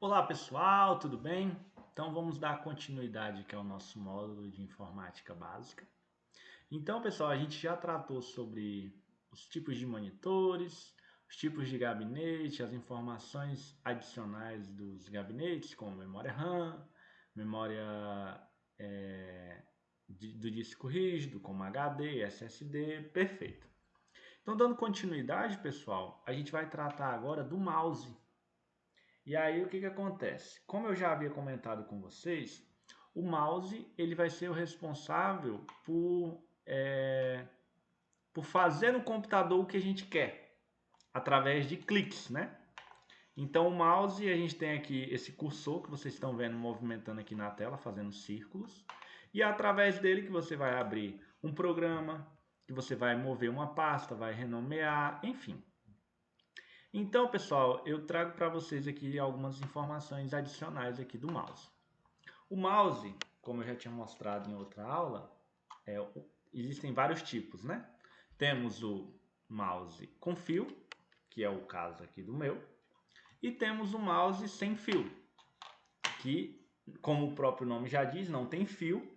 Olá pessoal, tudo bem? Então vamos dar continuidade aqui ao nosso módulo de informática básica. Então pessoal, a gente já tratou sobre os tipos de monitores, os tipos de gabinete, as informações adicionais dos gabinetes, como memória RAM, memória do disco rígido, como HD, SSD, perfeito. Então dando continuidade pessoal, a gente vai tratar agora do mouse. E aí o que acontece? Como eu já havia comentado com vocês, o mouse ele vai ser o responsável por fazer no computador o que a gente quer, através de cliques, né? Então o mouse, a gente tem aqui esse cursor que vocês estão vendo movimentando aqui na tela, fazendo círculos. E é através dele que você vai abrir um programa, que você vai mover uma pasta, vai renomear, enfim. Então, pessoal, eu trago para vocês aqui algumas informações adicionais aqui do mouse. O mouse, como eu já tinha mostrado em outra aula, existem vários tipos, né? Temos o mouse com fio, que é o caso aqui do meu, e temos o mouse sem fio, que, como o próprio nome já diz, não tem fio,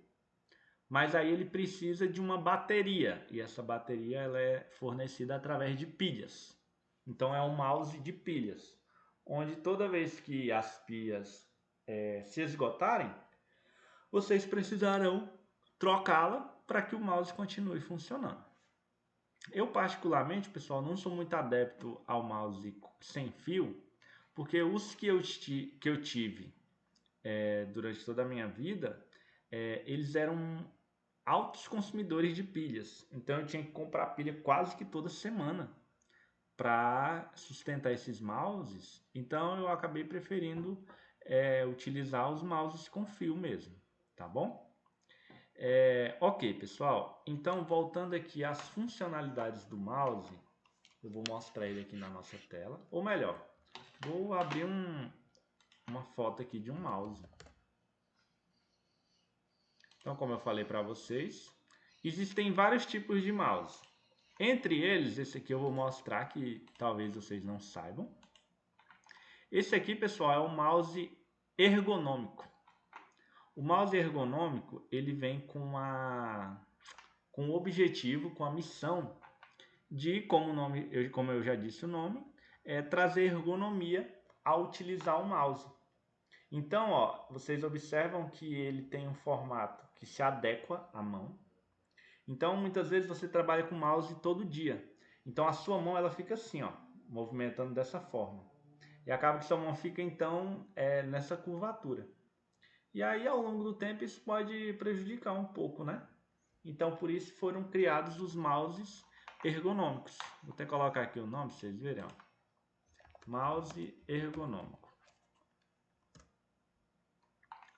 mas aí ele precisa de uma bateria, e essa bateria ela é fornecida através de pilhas. Então é um mouse de pilhas, onde toda vez que as pilhas se esgotarem, vocês precisarão trocá-la para que o mouse continue funcionando. Eu particularmente, pessoal, não sou muito adepto ao mouse sem fio, porque os que eu tive durante toda a minha vida, eles eram altos consumidores de pilhas. Então eu tinha que comprar pilha quase que toda semana para sustentar esses mouses. Então eu acabei preferindo utilizar os mouses com fio mesmo, tá bom? Ok, pessoal. Então, voltando aqui às funcionalidades do mouse, eu vou mostrar ele aqui na nossa tela. Ou melhor, vou abrir uma foto aqui de um mouse. Então, como eu falei para vocês, existem vários tipos de mouse. Entre eles, esse aqui eu vou mostrar que talvez vocês não saibam. Esse aqui, pessoal, é um mouse ergonômico. O mouse ergonômico, ele vem com o objetivo, com a missão de, como eu já disse o nome, trazer ergonomia ao utilizar o mouse. Então, ó, vocês observam que ele tem um formato que se adequa à mão. Então, muitas vezes você trabalha com mouse todo dia. Então, a sua mão ela fica assim, ó, movimentando dessa forma. E acaba que sua mão fica, então, nessa curvatura. E aí, ao longo do tempo, isso pode prejudicar um pouco, né? Então, por isso foram criados os mouses ergonômicos. Vou até colocar aqui o nome para vocês verem. Ó. Mouse ergonômico.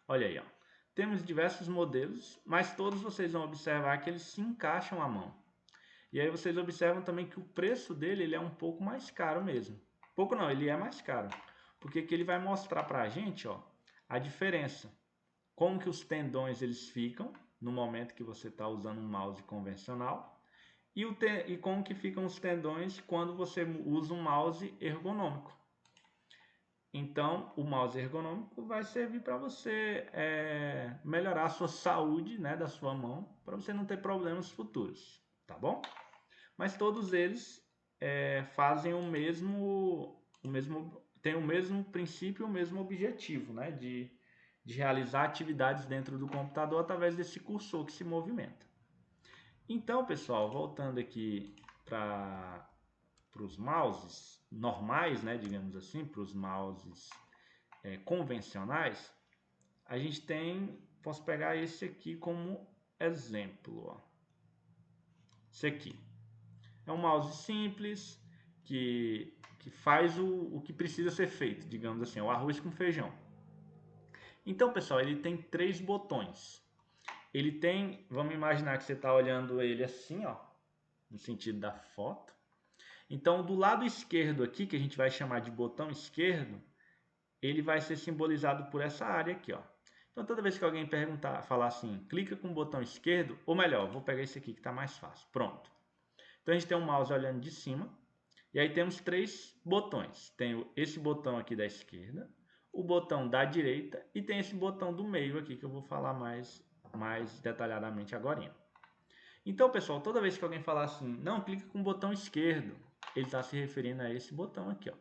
Olha aí, ó. Temos diversos modelos, mas todos vocês vão observar que eles se encaixam à mão. E aí vocês observam também que o preço dele ele é um pouco mais caro mesmo. Pouco não, ele é mais caro. Porque que ele vai mostrar para a gente ó, a diferença. Como que os tendões eles ficam no momento que você está usando um mouse convencional. E como que ficam os tendões quando você usa um mouse ergonômico. Então, o mouse ergonômico vai servir para você melhorar a sua saúde né, da sua mão, para você não ter problemas futuros, tá bom? Mas todos eles fazem tem o mesmo princípio, o mesmo objetivo, né, de realizar atividades dentro do computador através desse cursor que se movimenta. Então, pessoal, voltando aqui para os mouses normais, né, digamos assim, para os mouses convencionais, a gente tem, posso pegar esse aqui como exemplo. Ó. Esse aqui é um mouse simples que faz o que precisa ser feito, digamos assim, o arroz com feijão. Então, pessoal, ele tem 3 botões. Ele tem, vamos imaginar que você está olhando ele assim, ó, no sentido da foto. Então, do lado esquerdo aqui, que a gente vai chamar de botão esquerdo, ele vai ser simbolizado por essa área aqui, ó. Então, toda vez que alguém falar assim, clica com o botão esquerdo, ou melhor, vou pegar esse aqui que está mais fácil. Pronto. Então, a gente tem um mouse olhando de cima, e aí temos 3 botões. Tem esse botão aqui da esquerda, o botão da direita e tem esse botão do meio aqui que eu vou falar mais detalhadamente agora. Então, pessoal, toda vez que alguém falar assim, não, clica com o botão esquerdo, ele está se referindo a esse botão aqui, ó.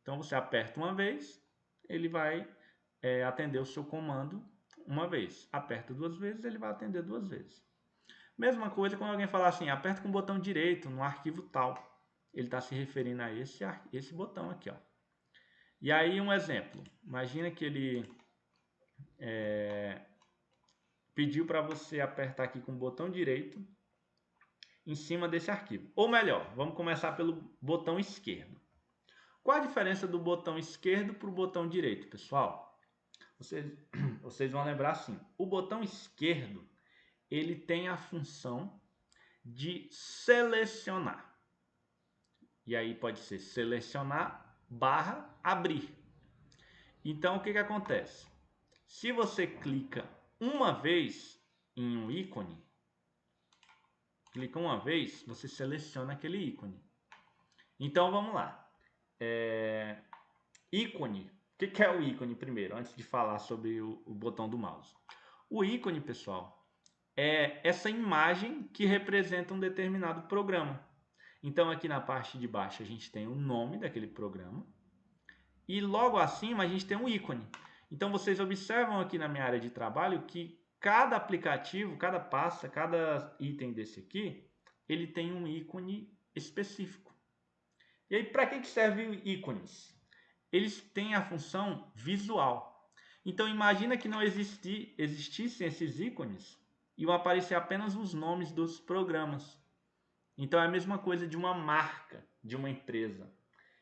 Então, você aperta uma vez, ele vai atender o seu comando uma vez. Aperta duas vezes, ele vai atender duas vezes. Mesma coisa quando alguém falar assim, aperta com o botão direito no arquivo tal. Ele está se referindo a esse botão aqui, ó. E aí, um exemplo. Imagina que ele pediu para você apertar aqui com o botão direito em cima desse arquivo. Ou melhor, vamos começar pelo botão esquerdo. Qual a diferença do botão esquerdo para o botão direito, pessoal? Vocês vão lembrar assim, o botão esquerdo, ele tem a função de selecionar. E aí pode ser selecionar barra abrir. Então, o que acontece? Se você clica uma vez em um ícone, clica uma vez, você seleciona aquele ícone. Então, vamos lá. Ícone. O que é o ícone primeiro, antes de falar sobre o botão do mouse? O ícone, pessoal, é essa imagem que representa um determinado programa. Então, aqui na parte de baixo, a gente tem o nome daquele programa. E logo acima, a gente tem um ícone. Então, vocês observam aqui na minha área de trabalho que cada aplicativo, cada pasta, cada item desse aqui, ele tem um ícone específico. E aí, para que servem ícones? Eles têm a função visual. Então, imagina que não existissem esses ícones e iam aparecer apenas os nomes dos programas. Então, é a mesma coisa de uma marca, de uma empresa.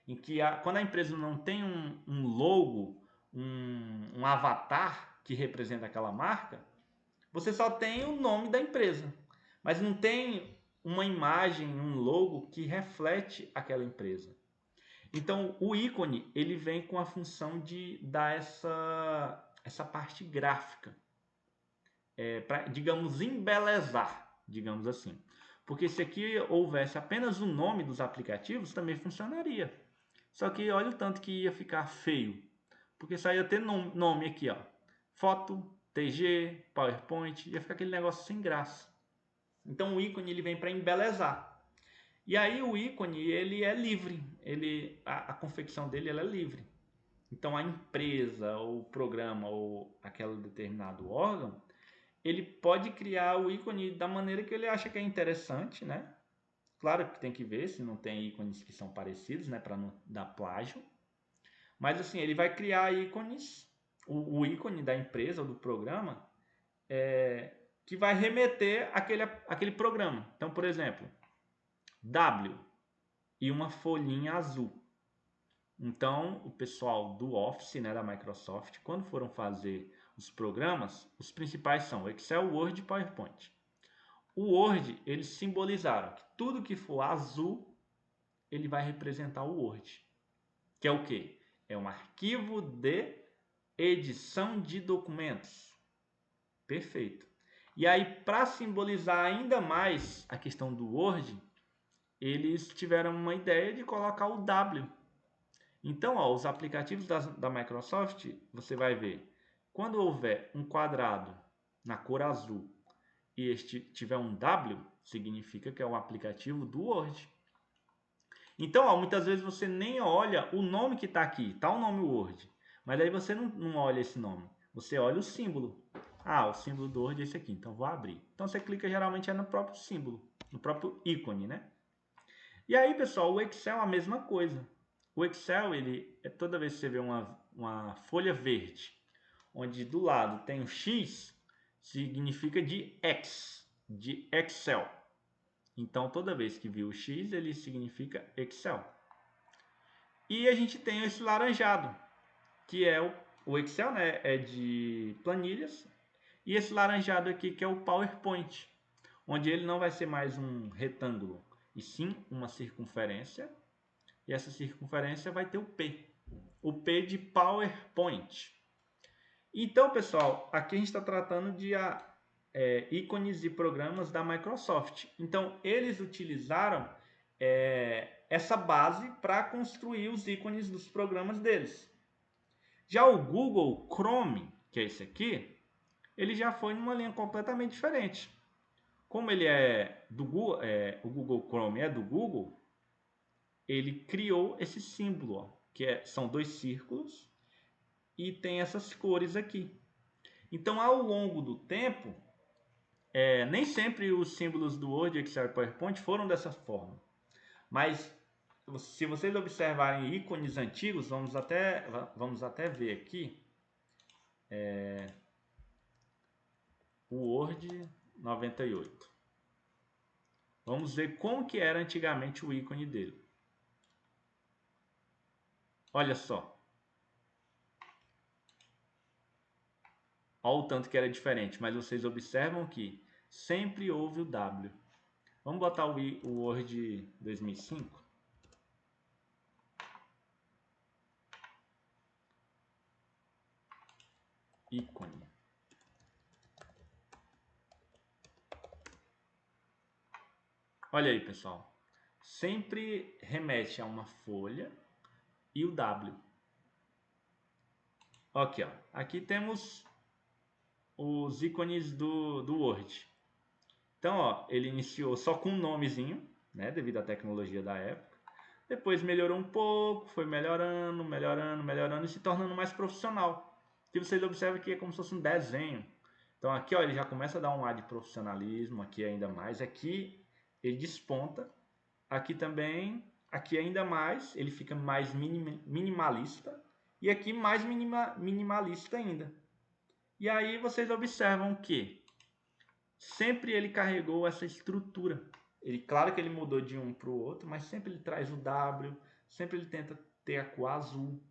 Em que quando a empresa não tem um logo, um avatar que representa aquela marca, você só tem o nome da empresa, mas não tem uma imagem, um logo que reflete aquela empresa. Então, o ícone ele vem com a função de dar essa parte gráfica, para, digamos, embelezar, digamos assim. Porque se aqui houvesse apenas o nome dos aplicativos, também funcionaria. Só que olha o tanto que ia ficar feio. Porque só ia ter nome aqui, ó. Foto, TG, PowerPoint, ia ficar aquele negócio sem graça. Então o ícone ele vem para embelezar. E aí o ícone ele é livre, a confecção dele ela é livre. Então a empresa, ou o programa, ou aquele determinado órgão, ele pode criar o ícone da maneira que ele acha que é interessante, né? Claro que tem que ver se não tem ícones que são parecidos, né, para não dar plágio. Mas assim, ele vai criar ícones, o ícone da empresa ou do programa, que vai remeter àquele programa. Então, por exemplo, W e uma folhinha azul. Então, o pessoal do Office, né, da Microsoft, quando foram fazer os programas, os principais são Excel, Word e PowerPoint. O Word, eles simbolizaram que tudo que for azul, ele vai representar o Word. Que é o quê? É um arquivo de edição de documentos. Perfeito. E aí, para simbolizar ainda mais a questão do Word, eles tiveram uma ideia de colocar o W. Então, ó, os aplicativos da Microsoft, você vai ver, quando houver um quadrado na cor azul e este tiver um W, significa que é um aplicativo do Word. Então, ó, muitas vezes você nem olha o nome que está aqui, está o nome Word, mas aí você não olha esse nome, você olha o símbolo. Ah, o símbolo do Word é esse aqui, então vou abrir. Então você clica geralmente no próprio símbolo, no próprio ícone, né? E aí, pessoal, o Excel é a mesma coisa. O Excel, toda vez que você vê uma folha verde, onde do lado tem um X, significa de X, de Excel. Então, toda vez que viu o X, ele significa Excel. E a gente tem esse laranjado, que é o Excel, né? É de planilhas. E esse laranjado aqui, que é o PowerPoint, onde ele não vai ser mais um retângulo, e sim uma circunferência. E essa circunferência vai ter o P. O P de PowerPoint. Então, pessoal, aqui a gente está tratando de ícones e programas da Microsoft. Então, eles utilizaram essa base para construir os ícones dos programas deles. Já o Google Chrome, que é esse aqui, ele já foi numa linha completamente diferente. Como ele é do Google, o Google Chrome é do Google, ele criou esse símbolo, ó, são dois círculos e tem essas cores aqui. Então, ao longo do tempo, nem sempre os símbolos do Word, Excel e PowerPoint foram dessa forma. Mas, se vocês observarem ícones antigos, vamos até ver aqui, o Word 98. Vamos ver como que era antigamente o ícone dele. Olha só. Olha o tanto que era diferente, mas vocês observam que sempre houve o W. Vamos botar o Word 2005. Ícone. Olha aí, pessoal. Sempre remete a uma folha e o W. Aqui, ó. Aqui temos os ícones do Word. Então, ó, ele iniciou só com um nomezinho, né, devido à tecnologia da época. Depois melhorou um pouco, foi melhorando, melhorando, melhorando e se tornando mais profissional. E vocês observam que é como se fosse um desenho. Então aqui, ó, ele já começa a dar um ar de profissionalismo, aqui ainda mais. Aqui ele desponta, aqui também, aqui ainda mais, ele fica mais minimalista e aqui mais minimalista ainda. E aí vocês observam que sempre ele carregou essa estrutura. Claro que ele mudou de um para o outro, mas sempre ele traz o W, sempre ele tenta ter a cor azul.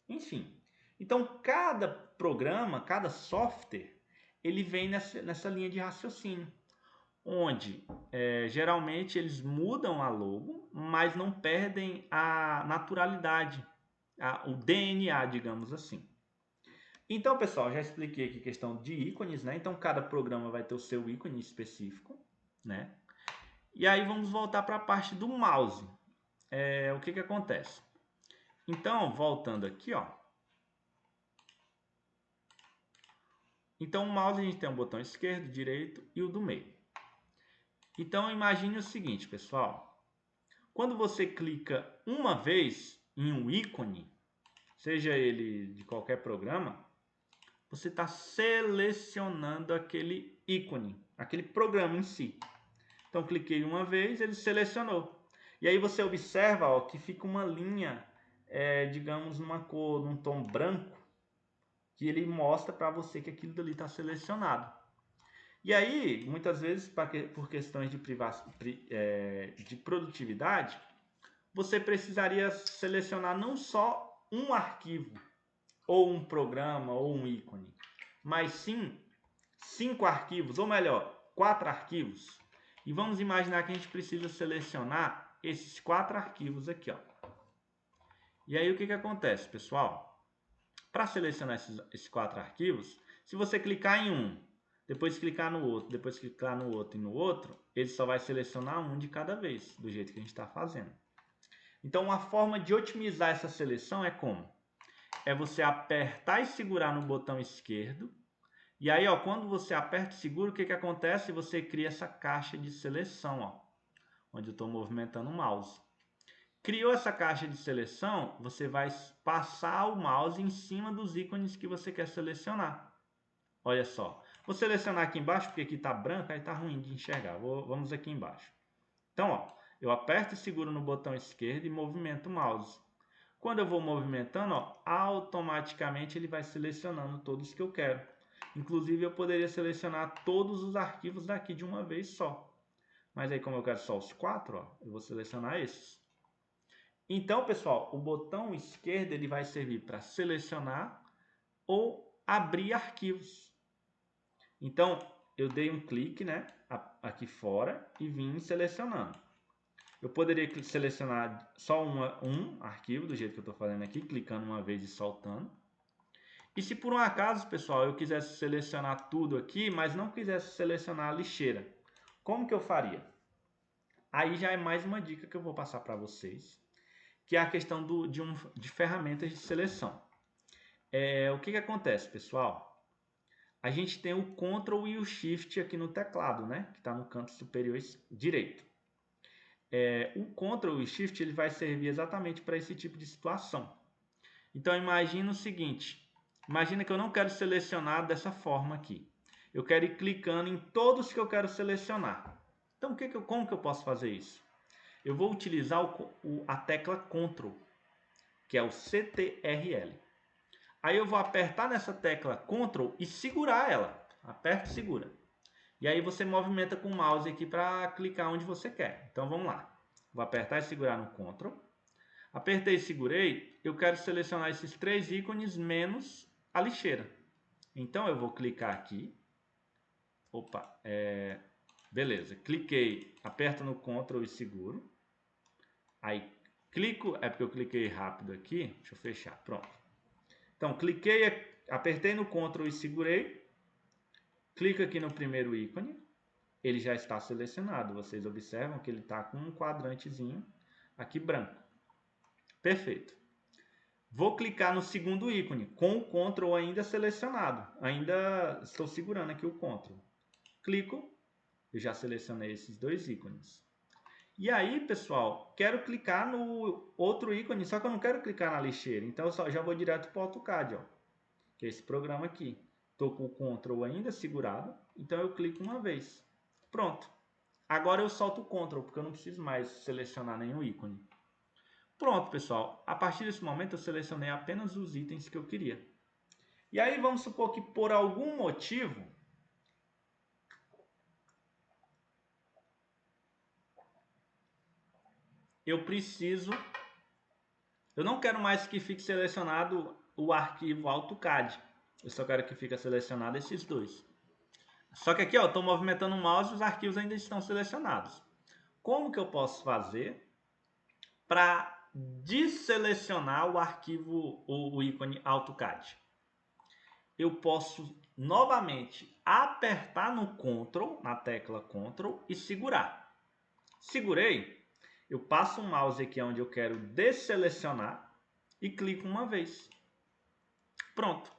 Enfim. Então, cada programa, cada software, ele vem nessa linha de raciocínio. Onde, geralmente, eles mudam a logo, mas não perdem a naturalidade, o DNA, digamos assim. Então, pessoal, já expliquei aqui a questão de ícones, né? Então, cada programa vai ter o seu ícone específico, né? E aí, vamos voltar para a parte do mouse. O que acontece? Então, voltando aqui, ó. Então, o mouse a gente tem um botão esquerdo, direito e o do meio. Então, imagine o seguinte, pessoal. Quando você clica uma vez em um ícone, seja ele de qualquer programa, você está selecionando aquele ícone, aquele programa em si. Então, cliquei uma vez, ele selecionou. E aí você observa, ó, que fica uma linha, digamos, numa cor, num tom branco, que ele mostra para você que aquilo dali está selecionado. E aí, muitas vezes, por questões de produtividade, você precisaria selecionar não só um arquivo, ou um programa, ou um ícone, mas sim 5 arquivos, ou melhor, 4 arquivos. E vamos imaginar que a gente precisa selecionar esses 4 arquivos aqui, ó. E aí o que acontece, pessoal? Para selecionar esses 4 arquivos, se você clicar em um, depois clicar no outro, depois clicar no outro e no outro, ele só vai selecionar um de cada vez, do jeito que a gente está fazendo. Então, uma forma de otimizar essa seleção é como? É você apertar e segurar no botão esquerdo. E aí, ó, quando você aperta e segura, o que acontece? Você cria essa caixa de seleção, ó, onde eu estou movimentando o mouse. Criou essa caixa de seleção, você vai passar o mouse em cima dos ícones que você quer selecionar. Olha só. Vou selecionar aqui embaixo, porque aqui está branco, aí está ruim de enxergar. Vamos aqui embaixo. Então, ó, eu aperto e seguro no botão esquerdo e movimento o mouse. Quando eu vou movimentando, ó, automaticamente ele vai selecionando todos que eu quero. Inclusive, eu poderia selecionar todos os arquivos daqui de uma vez só. Mas aí, como eu quero só os 4, ó, eu vou selecionar esses. Então, pessoal, o botão esquerdo ele vai servir para selecionar ou abrir arquivos. Então, eu dei um clique, né, aqui fora e vim selecionando. Eu poderia selecionar só um arquivo, do jeito que eu estou fazendo aqui, clicando uma vez e soltando. E se por um acaso, pessoal, eu quisesse selecionar tudo aqui, mas não quisesse selecionar a lixeira, como que eu faria? Aí já é mais uma dica que eu vou passar para vocês, que é a questão de ferramentas de seleção. O que acontece, pessoal? A gente tem o Ctrl e o Shift aqui no teclado, né? Que está no canto superior direito. O Ctrl e o Shift ele vai servir exatamente para esse tipo de situação. Então, imagina o seguinte. Imagina que eu não quero selecionar dessa forma aqui. Eu quero ir clicando em todos que eu quero selecionar. Então, como que eu posso fazer isso? Eu vou utilizar a tecla Ctrl, que é o CTRL. Aí eu vou apertar nessa tecla Ctrl e segurar ela. Aperta e segura. E aí você movimenta com o mouse aqui para clicar onde você quer. Então vamos lá. Vou apertar e segurar no Ctrl. Apertei e segurei. Eu quero selecionar esses 3 ícones menos a lixeira. Então eu vou clicar aqui. Opa, beleza. Cliquei, aperto no Ctrl e seguro. Aí clico, é porque eu cliquei rápido aqui. Deixa eu fechar, pronto. Então cliquei, apertei no Ctrl e segurei. Clico aqui no primeiro ícone. Ele já está selecionado. Vocês observam que ele está com um quadrantezinho aqui branco. Perfeito. Vou clicar no segundo ícone, com o Ctrl ainda selecionado. Ainda estou segurando aqui o Ctrl. Clico, eu já selecionei esses 2 ícones. E aí, pessoal, quero clicar no outro ícone, só que eu não quero clicar na lixeira. Então, eu já vou direto para o AutoCAD, ó, que é esse programa aqui. Estou com o Ctrl ainda segurado, então eu clico uma vez. Pronto. Agora eu solto o Ctrl, porque eu não preciso mais selecionar nenhum ícone. Pronto, pessoal. A partir desse momento eu selecionei apenas os itens que eu queria. E aí vamos supor que por algum motivo eu não quero mais que fique selecionado o arquivo AutoCAD. Eu só quero que fique selecionado esses 2. Só que aqui, ó, eu estou movimentando o mouse e os arquivos ainda estão selecionados. Como que eu posso fazer para desselecionar o arquivo, o ícone AutoCAD? Eu posso novamente apertar no Ctrl, na tecla Ctrl e segurar. Segurei, eu passo o mouse aqui onde eu quero desselecionar e clico uma vez. Pronto.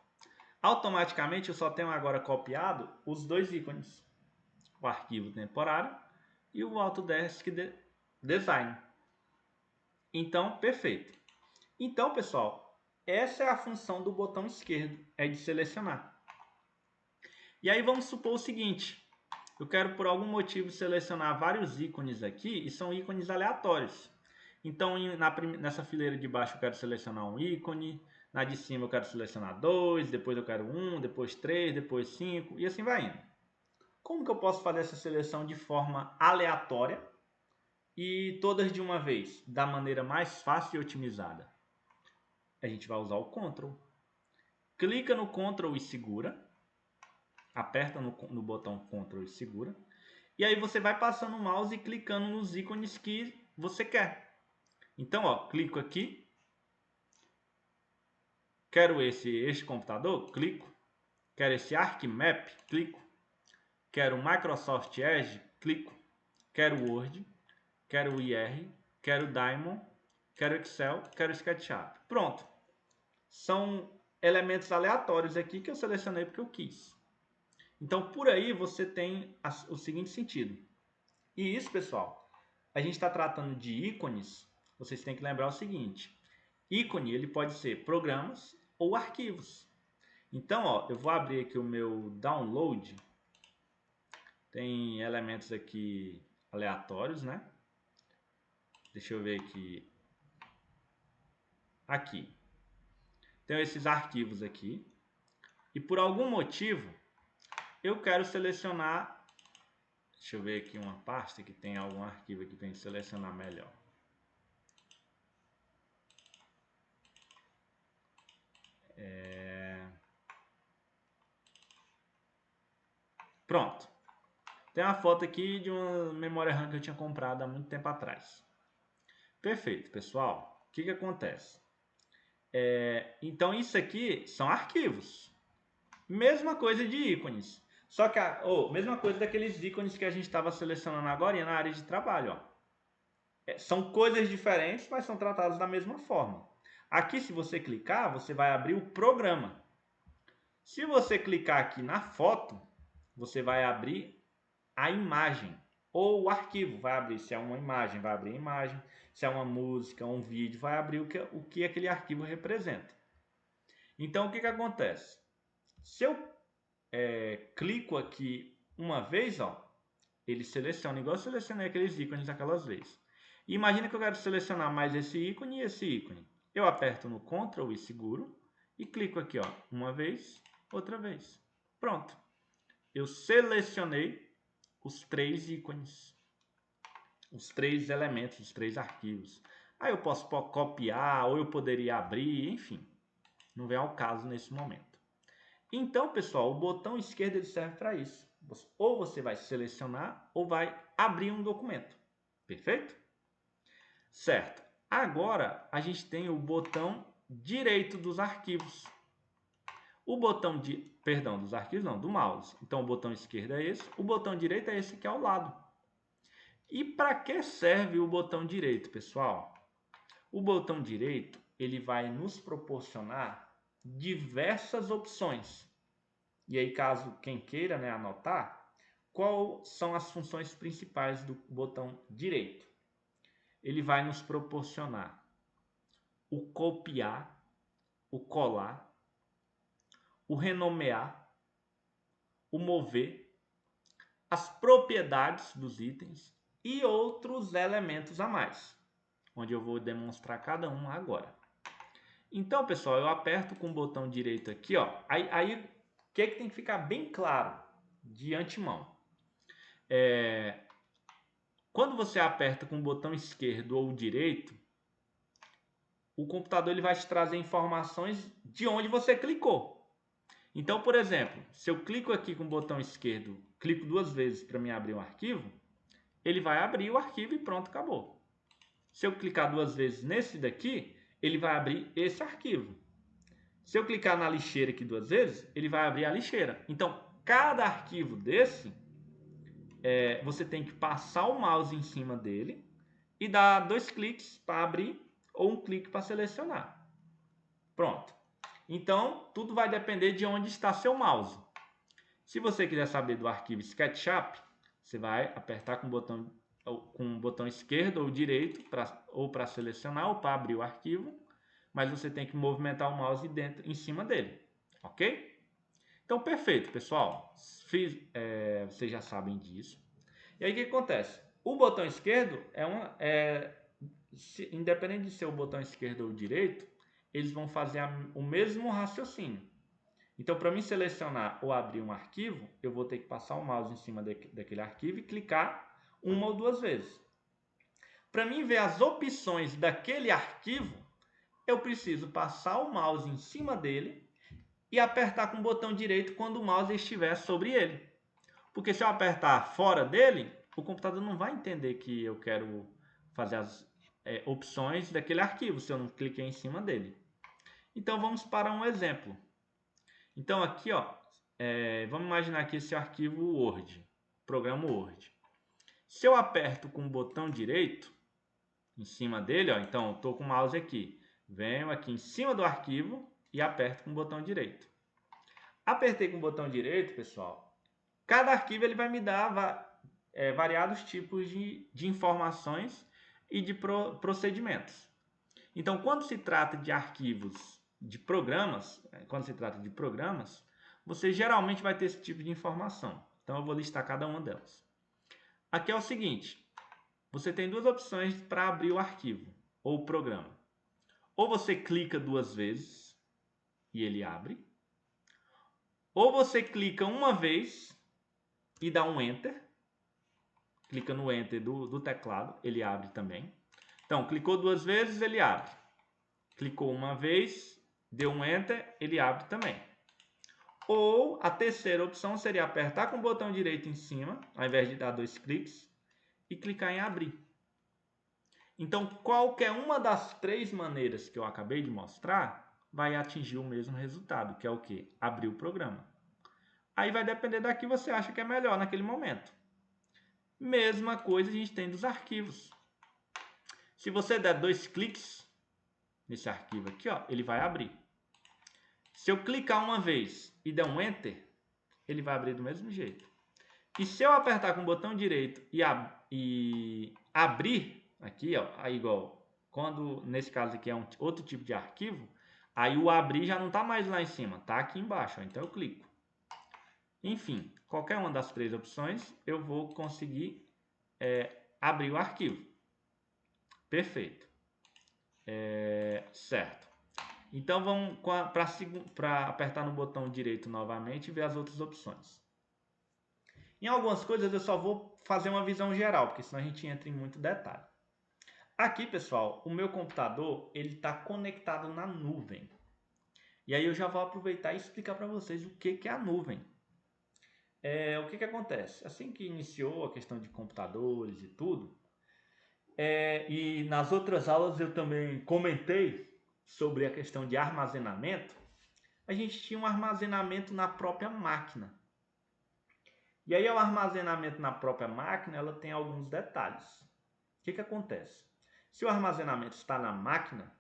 Automaticamente eu só tenho agora copiado os 2 ícones. O arquivo temporário e o Autodesk Design. Então, perfeito. Então, pessoal, essa é a função do botão esquerdo, é de selecionar. E aí vamos supor o seguinte, eu quero por algum motivo selecionar vários ícones aqui e são ícones aleatórios. Então nessa fileira de baixo eu quero selecionar um ícone, na de cima eu quero selecionar 2, depois eu quero 1, depois 3, depois 5 e assim vai indo. Como que eu posso fazer essa seleção de forma aleatória e todas de uma vez, da maneira mais fácil e otimizada? A gente vai usar o Ctrl. Clica no Ctrl e segura. Aperta no botão Ctrl e segura. E aí você vai passando o mouse e clicando nos ícones que você quer. Então, ó, clico aqui. Quero este computador? Clico. Quero esse ArcMap? Clico. Quero Microsoft Edge? Clico. Quero Word. Quero IR. Quero Diamond. Quero Excel. Quero SketchUp. Pronto. São elementos aleatórios aqui que eu selecionei porque eu quis. Então, por aí você tem o seguinte sentido. E isso, pessoal, a gente está tratando de ícones, vocês têm que lembrar o seguinte. Ícone, ele pode ser programas ou arquivos. Então, ó, eu vou abrir aqui o meu download. Tem elementos aqui aleatórios, né? Deixa eu ver aqui. Aqui. Tem esses arquivos aqui. E por algum motivo, eu quero selecionar. Deixa eu ver aqui uma pasta que tem algum arquivo aqui para a gente selecionar melhor. Pronto. Tem uma foto aqui de uma memória RAM que eu tinha comprado há muito tempo atrás. Perfeito, pessoal. O que acontece? Então, isso aqui são arquivos. Mesma coisa de ícones. Só que mesma coisa daqueles ícones que a gente estava selecionando agora na área de trabalho. Ó. São coisas diferentes, mas são tratados da mesma forma. Aqui, se você clicar, você vai abrir o programa. Se você clicar aqui na foto, você vai abrir a imagem ou o arquivo. Vai abrir, se é uma imagem, vai abrir a imagem. Se é uma música, um vídeo, vai abrir o que aquele arquivo representa. Então, o que acontece? Se eu clico aqui uma vez, ó, ele seleciona, igual eu selecionei aqueles ícones aquelas vezes. E imagina que eu quero selecionar mais esse ícone e esse ícone. Eu aperto no Ctrl e seguro e clico aqui, ó, uma vez, outra vez. Pronto. Eu selecionei os 3 ícones, os 3 elementos, os 3 arquivos. Aí eu posso copiar, ou eu poderia abrir, enfim. Não vem ao caso nesse momento. Então, pessoal, o botão esquerdo ele serve para isso. Ou você vai selecionar ou vai abrir um documento. Perfeito? Certo. Agora, a gente tem o botão direito dos arquivos. O botão dos arquivos não, do mouse. Então, o botão esquerdo é esse. O botão direito é esse aqui ao lado. E para que serve o botão direito, pessoal? O botão direito, ele vai nos proporcionar diversas opções. E aí, caso quem queira, né, anotar, quais são as funções principais do botão direito? Ele vai nos proporcionar o copiar, o colar, o renomear, o mover, as propriedades dos itens e outros elementos a mais, onde eu vou demonstrar cada um agora. Então, pessoal, eu aperto com o botão direito aqui, ó. Aí o que tem que ficar bem claro de antemão? Quando você aperta com o botão esquerdo ou direito, o computador ele vai te trazer informações de onde você clicou. Então, por exemplo, se eu clico aqui com o botão esquerdo, clico 2 vezes para me abrir um arquivo, ele vai abrir o arquivo e pronto, acabou. Se eu clicar 2 vezes nesse daqui, ele vai abrir esse arquivo. Se eu clicar na lixeira aqui 2 vezes, ele vai abrir a lixeira. Então, cada arquivo desse, você tem que passar o mouse em cima dele e dar 2 cliques para abrir ou um clique para selecionar. Pronto. Então, tudo vai depender de onde está seu mouse. Se você quiser saber do arquivo SketchUp, você vai apertar com o botão esquerdo ou direito ou para selecionar ou para abrir o arquivo, mas você tem que movimentar o mouse em cima dele, ok? Então, perfeito, pessoal. Vocês já sabem disso. E aí, o que acontece? O botão esquerdo independente de ser o botão esquerdo ou direito, eles vão fazer o mesmo raciocínio. Então, para mim selecionar ou abrir um arquivo, eu vou ter que passar o mouse em cima daquele arquivo e clicar 1 ou 2 vezes. Para mim ver as opções daquele arquivo, eu preciso passar o mouse em cima dele e apertar com o botão direito quando o mouse estiver sobre ele. Porque se eu apertar fora dele, o computador não vai entender que eu quero fazer as opções daquele arquivo, se eu não cliquei em cima dele. Então, vamos para um exemplo. Então, aqui, ó, vamos imaginar aqui esse arquivo Word, programa Word. Se eu aperto com o botão direito, em cima dele, ó, então, estou com o mouse aqui. Venho aqui em cima do arquivo e aperto com o botão direito. Apertei com o botão direito, pessoal, cada arquivo ele vai me dar variados tipos de informações e de procedimentos. Então, quando se trata de arquivos de programas, você geralmente vai ter esse tipo de informação. Então, eu vou listar cada uma delas. Aqui é o seguinte, você tem 2 opções para abrir o arquivo ou o programa. Ou você clica 2 vezes e ele abre, ou você clica uma vez e dá um Enter, clica no Enter do teclado, ele abre também. Então, clicou 2 vezes, ele abre. Clicou uma vez, deu um Enter, ele abre também. Ou a terceira opção seria apertar com o botão direito em cima, ao invés de dar 2 cliques, e clicar em abrir. Então, qualquer uma das 3 maneiras que eu acabei de mostrar vai atingir o mesmo resultado, que é o quê? Abrir o programa. Aí vai depender da que você acha que é melhor naquele momento. Mesma coisa a gente tem dos arquivos. Se você der 2 cliques, nesse arquivo aqui, ó, ele vai abrir. Se eu clicar uma vez e der um Enter, ele vai abrir do mesmo jeito. E se eu apertar com o botão direito e abrir, aqui, ó, aí igual, quando nesse caso aqui é um outro tipo de arquivo, aí o abrir já não está mais lá em cima, está aqui embaixo, ó, então eu clico. Enfim, qualquer uma das três opções, eu vou conseguir abrir o arquivo. Perfeito. Certo. Então vamos para apertar no botão direito novamente e ver as outras opções. Em algumas coisas eu só vou fazer uma visão geral, porque senão a gente entra em muito detalhe. Aqui, pessoal, o meu computador ele está conectado na nuvem. E aí eu já vou aproveitar e explicar para vocês o que é a nuvem. O que acontece? Assim que iniciou a questão de computadores e tudo, e nas outras aulas eu também comentei sobre a questão de armazenamento, a gente tinha um armazenamento na própria máquina. E aí o armazenamento na própria máquina, ela tem alguns detalhes. O que acontece? Se o armazenamento está na máquina,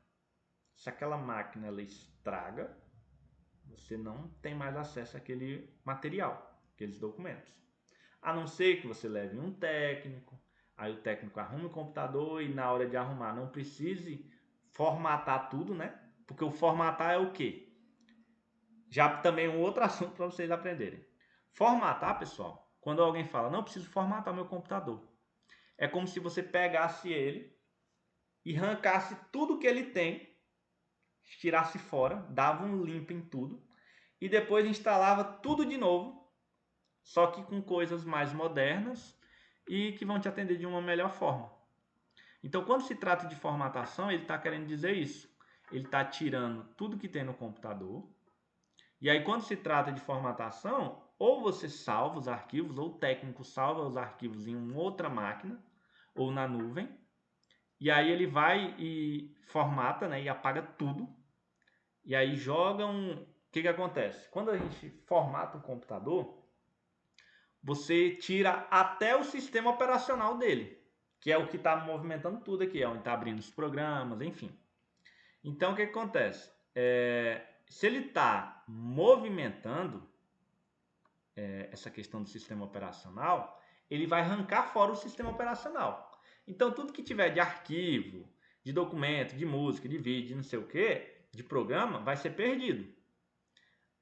se aquela máquina ela estraga, você não tem mais acesso àquele material, aqueles documentos. A não ser que você leve um técnico, aí o técnico arrume o computador e na hora de arrumar não precise formatar tudo, né? Porque o formatar é o quê? Já também um outro assunto para vocês aprenderem. Formatar, pessoal, quando alguém fala, não preciso formatar meu computador, é como se você pegasse ele e arrancasse tudo que ele tem, tirasse fora, dava um limpo em tudo e depois instalava tudo de novo, só que com coisas mais modernas e que vão te atender de uma melhor forma. Então, quando se trata de formatação, ele está querendo dizer isso. Ele está tirando tudo que tem no computador. E aí, quando se trata de formatação, ou você salva os arquivos, ou o técnico salva os arquivos em uma outra máquina, ou na nuvem. E aí ele vai e formata, né, e apaga tudo. E aí joga um... O que acontece? Quando a gente formata um computador, você tira até o sistema operacional dele, que é o que está movimentando tudo aqui, é onde está abrindo os programas, enfim. Então, o que acontece? Se ele está movimentando essa questão do sistema operacional, ele vai arrancar fora o sistema operacional. Então, tudo que tiver de arquivo, de documento, de música, de vídeo, de não sei o que, de programa, vai ser perdido.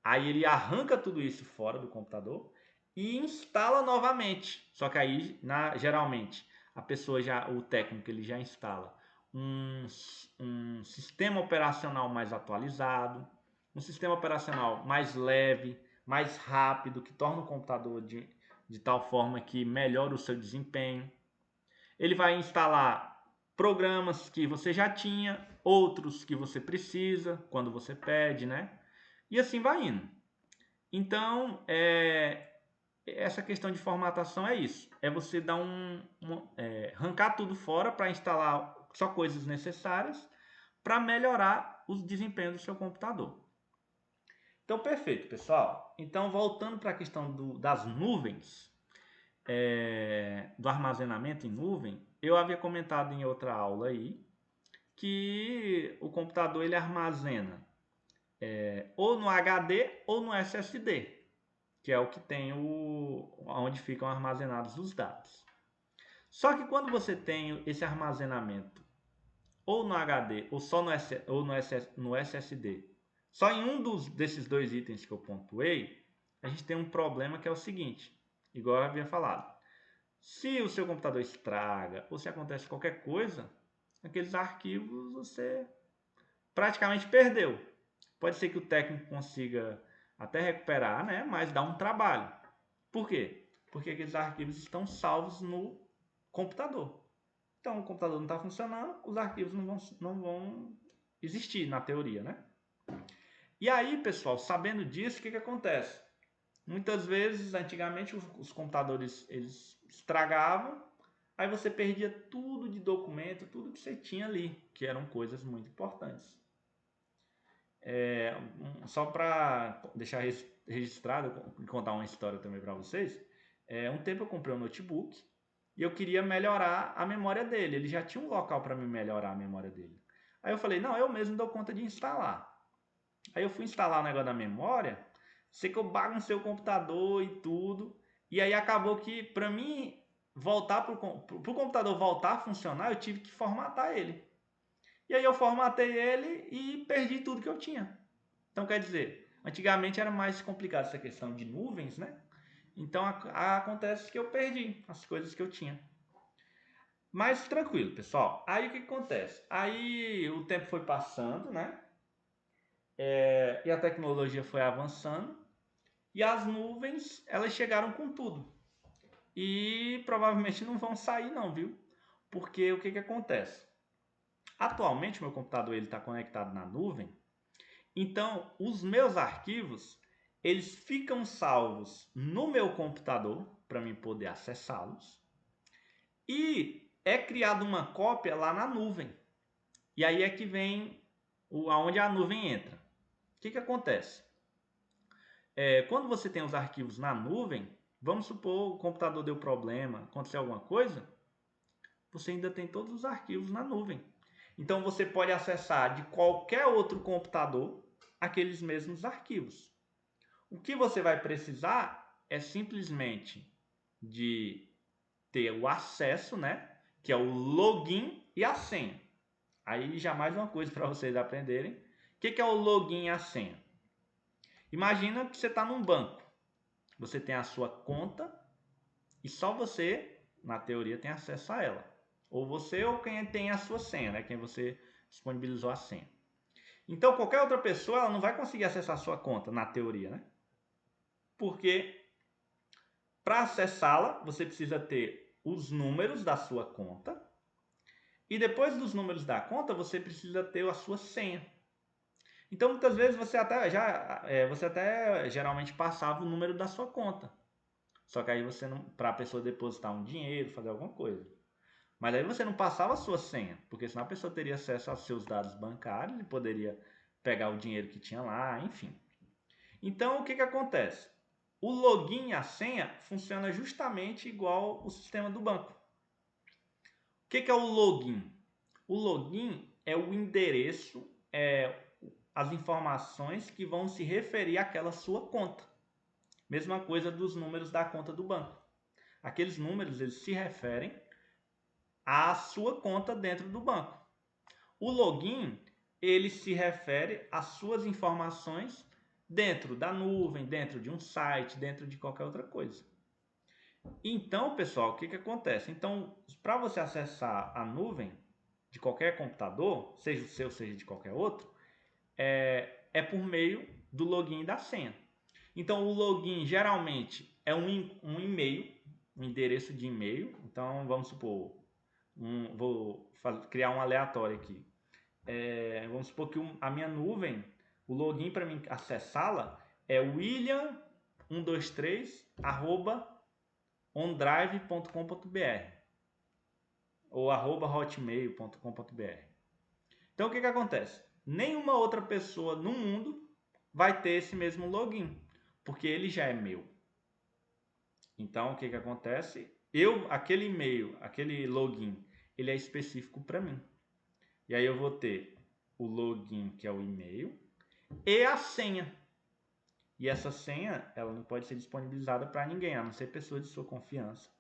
Aí ele arranca tudo isso fora do computador e instala novamente. Só que aí, geralmente, a pessoa o técnico, ele já instala um sistema operacional mais atualizado, um sistema operacional mais leve, mais rápido, que torna o computador de tal forma que melhora o seu desempenho. Ele vai instalar programas que você já tinha, outros que você precisa, quando você pede, né? E assim vai indo. Então, essa questão de formatação é isso. É você dar arrancar tudo fora para instalar só coisas necessárias para melhorar o desempenho do seu computador. Então, perfeito, pessoal. Então, voltando para a questão das nuvens, do armazenamento em nuvem, eu havia comentado em outra aula aí que o computador ele armazena ou no HD ou no SSD, que é o que tem onde ficam armazenados os dados. Só que quando você tem esse armazenamento ou no HD ou só no SSD, só em um desses dois itens que eu pontuei, a gente tem um problema que é o seguinte, igual eu havia falado. Se o seu computador estraga ou se acontece qualquer coisa, aqueles arquivos você praticamente perdeu. Pode ser que o técnico consiga até recuperar, né? Mas dá um trabalho. Por quê? Porque aqueles arquivos estão salvos no computador. Então, o computador não está funcionando, os arquivos não vão existir na teoria, né? E aí, pessoal, sabendo disso, o que acontece? Muitas vezes, antigamente, os computadores eles estragavam, aí você perdia tudo de documento, tudo que você tinha ali, que eram coisas muito importantes. Só para deixar registrado e contar uma história também para vocês, um tempo eu comprei um notebook e eu queria melhorar a memória dele. Ele já tinha um local para me melhorar a memória dele. Aí eu falei, não, eu mesmo dou conta de instalar. Aí eu fui instalar o negócio da memória, sei que eu baguncei o computador e tudo, e aí acabou que, para mim, voltar pro computador voltar a funcionar, eu tive que formatar ele. E aí eu formatei ele e perdi tudo que eu tinha. Então, quer dizer, antigamente era mais complicado essa questão de nuvens, né? Então, acontece que eu perdi as coisas que eu tinha. Mas tranquilo, pessoal. Aí o que acontece? Aí o tempo foi passando, né? E a tecnologia foi avançando. E as nuvens, elas chegaram com tudo. E provavelmente não vão sair não, viu? Porque o que que acontece? Atualmente, meu computador está conectado na nuvem. Então, os meus arquivos, eles ficam salvos no meu computador, para mim poder acessá-los. E é criada uma cópia lá na nuvem. E aí é que vem aonde a nuvem entra. O que que acontece? Quando você tem os arquivos na nuvem, vamos supor o computador deu problema, aconteceu alguma coisa, você ainda tem todos os arquivos na nuvem. Então você pode acessar de qualquer outro computador aqueles mesmos arquivos. O que você vai precisar é simplesmente de ter o acesso, né? Que é o login e a senha. Aí já mais uma coisa para vocês aprenderem. O que é o login e a senha? Imagina que você está num banco. Você tem a sua conta e só você, na teoria, tem acesso a ela. Ou você ou quem tem a sua senha, né? Quem você disponibilizou a senha. Então, qualquer outra pessoa ela não vai conseguir acessar a sua conta, na teoria, né? Porque para acessá-la, você precisa ter os números da sua conta. E depois dos números da conta, você precisa ter a sua senha. Então, muitas vezes você até geralmente passava o número da sua conta. Só que aí você não, para a pessoa depositar um dinheiro, fazer alguma coisa. Mas aí você não passava a sua senha, porque senão a pessoa teria acesso aos seus dados bancários e poderia pegar o dinheiro que tinha lá, enfim. Então, o que que acontece? O login e a senha funciona justamente igual o sistema do banco. O que que é o login? O login é o endereço, as informações que vão se referir àquela sua conta. Mesma coisa dos números da conta do banco. Aqueles números eles se referem à sua conta dentro do banco. O login ele se refere às suas informações dentro da nuvem, dentro de um site, dentro de qualquer outra coisa. Então, pessoal, o que que acontece? Então, para você acessar a nuvem de qualquer computador, seja o seu, seja de qualquer outro, é por meio do login e da senha. Então, o login geralmente é um e-mail, um endereço de e-mail. Então, vamos supor, vou criar um aleatório aqui. Vamos supor que a minha nuvem, o login para mim acessá-la é william123@ondrive.com.br ou @hotmail.com.br. Então, o que que acontece? Nenhuma outra pessoa no mundo vai ter esse mesmo login, porque ele já é meu. Então, o que que acontece? Aquele e-mail, aquele login, ele é específico para mim. E aí eu vou ter o login, que é o e-mail, e a senha. E essa senha, ela não pode ser disponibilizada para ninguém, a não ser pessoas de sua confiança.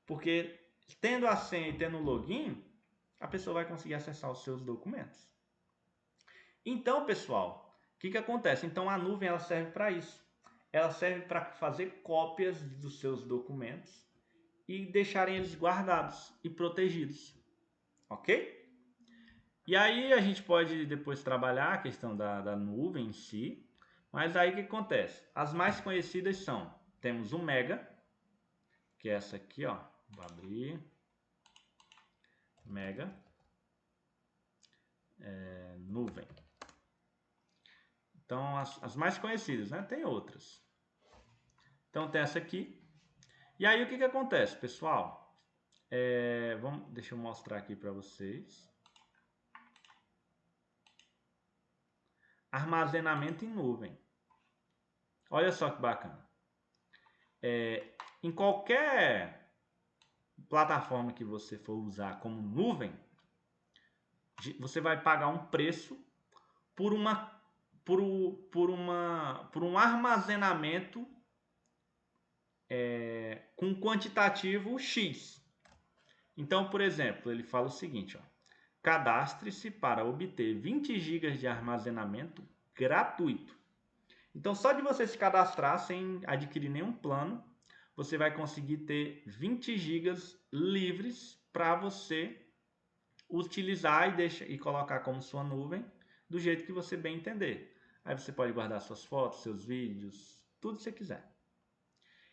Porque tendo a senha e tendo o login, a pessoa vai conseguir acessar os seus documentos. Então, pessoal, o que que acontece? Então, a nuvem ela serve para isso. Ela serve para fazer cópias dos seus documentos e deixarem eles guardados e protegidos. Ok? E aí a gente pode depois trabalhar a questão da nuvem em si. Mas aí o que acontece? As mais conhecidas são, temos o Mega, que é essa aqui, ó. Vou abrir. Mega. Nuvem. Então, as mais conhecidas, né? Tem outras. Então, tem essa aqui. E aí, o que que acontece, pessoal? Deixa eu mostrar aqui para vocês. Armazenamento em nuvem. Olha só que bacana. Em qualquer plataforma que você for usar como nuvem, você vai pagar um preço por um armazenamento com quantitativo X. Então, por exemplo, ele fala o seguinte, ó, cadastre-se para obter 20 GB de armazenamento gratuito. Então, só de você se cadastrar sem adquirir nenhum plano, você vai conseguir ter 20 GB livres para você utilizar e colocar como sua nuvem do jeito que você bem entender. Aí você pode guardar suas fotos, seus vídeos, tudo que você quiser.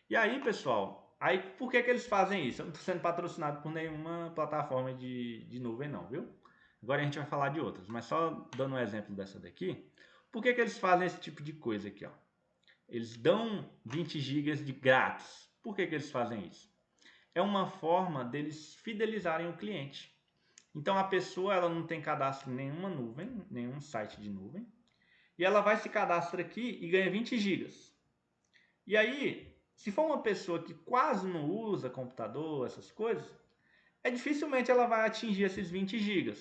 E aí, pessoal, aí por que eles fazem isso? Eu não estou sendo patrocinado por nenhuma plataforma de nuvem não, viu? Agora a gente vai falar de outras, mas só dando um exemplo dessa daqui. Por que eles fazem esse tipo de coisa aqui, ó? Eles dão 20 GB de grátis. Por que eles fazem isso? É uma forma deles fidelizarem o cliente. Então a pessoa ela não tem cadastro em nenhuma nuvem, nenhum site de nuvem, e ela vai se cadastra aqui e ganha 20 GB. E aí, se for uma pessoa que quase não usa computador, essas coisas, dificilmente ela vai atingir esses 20 GB,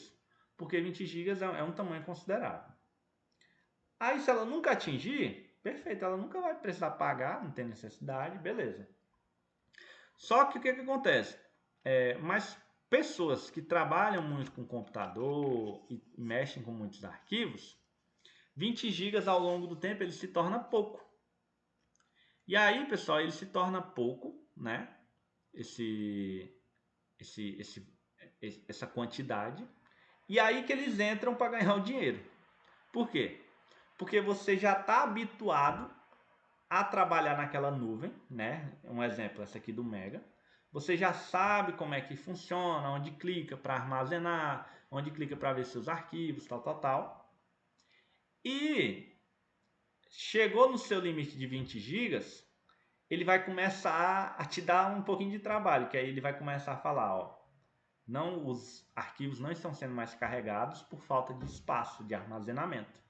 porque 20 GB é um tamanho considerável. Aí se ela nunca atingir, perfeito, ela nunca vai precisar pagar, não tem necessidade, beleza. Só que o que acontece? Mas pessoas que trabalham muito com computador e mexem com muitos arquivos, 20 GB ao longo do tempo ele se torna pouco. E aí, pessoal, ele se torna pouco, né? Essa quantidade. E aí que eles entram para ganhar o dinheiro. Por quê? Porque você já está habituado a trabalhar naquela nuvem, né? Um exemplo, essa aqui do Mega. Você já sabe como é que funciona, onde clica para armazenar, onde clica para ver seus arquivos, tal. E chegou no seu limite de 20 GB, ele vai começar a te dar um pouquinho de trabalho, que aí ele vai começar a falar, ó, não, os arquivos não estão sendo mais carregados por falta de espaço, de armazenamento.